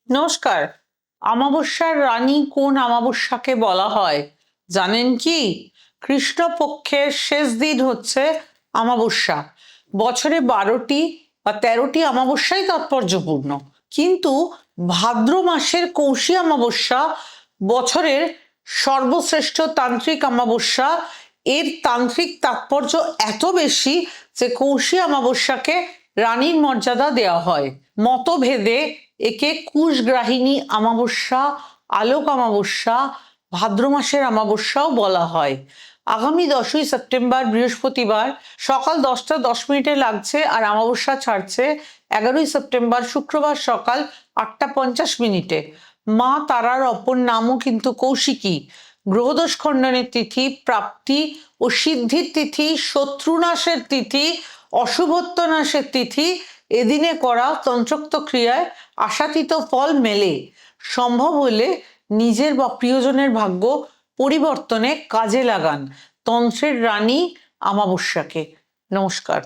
নমস্কার। অমাবস্যার রানী কোন অমাবস্যাকে বলা হয় জানেন কি? কৃষ্ণপক্ষের শেষ দিন হচ্ছে অমাবস্যা। বছরে 12টি বা 13টি অমাবস্যাই তাৎপর্যপূর্ণ, কিন্তু ভাদ্র মাসের কৌশী অমাবস্যা বছরের সর্বশ্রেষ্ঠ তান্ত্রিক অমাবস্যা। এর তান্ত্রিক তাৎপর্য এত বেশি যে কৌশী অমাবস্যাকে রানীর মর্যাদা দেওয়া হয়। মতভেদে একে কুশগ্রাহিনী অমাবস্যা, আলোক অমাবস্যা, ভাদ্র মাসের অমাবস্যাও বলা হয়। আগামী 10ই সেপ্টেম্বর বৃহস্পতিবার সকাল 10টা 10 মিনিটে লাগছে আর অমাবস্যা ছাড়ছে 11ই সেপ্টেম্বর শুক্রবার সকাল 8টা 50 মিনিটে। মা তারার অপর নামও কিন্তু কৌশিকী। গ্রহদোষ খণ্ডনের তিথি, প্রাপ্তি ও সিদ্ধির তিথি, শত্রুনাশের তিথি, অশুভত্ব নাশের তিথি। এদিনে করা তন্ত্রোক্ত ক্রিয়ায় আশাতীত ফল মেলে। সম্ভব হলে নিজের বা প্রিয়জনের ভাগ্য পরিবর্তনে কাজে লাগান তন্ত্রের রানী অমাবস্যাকে। নমস্কার।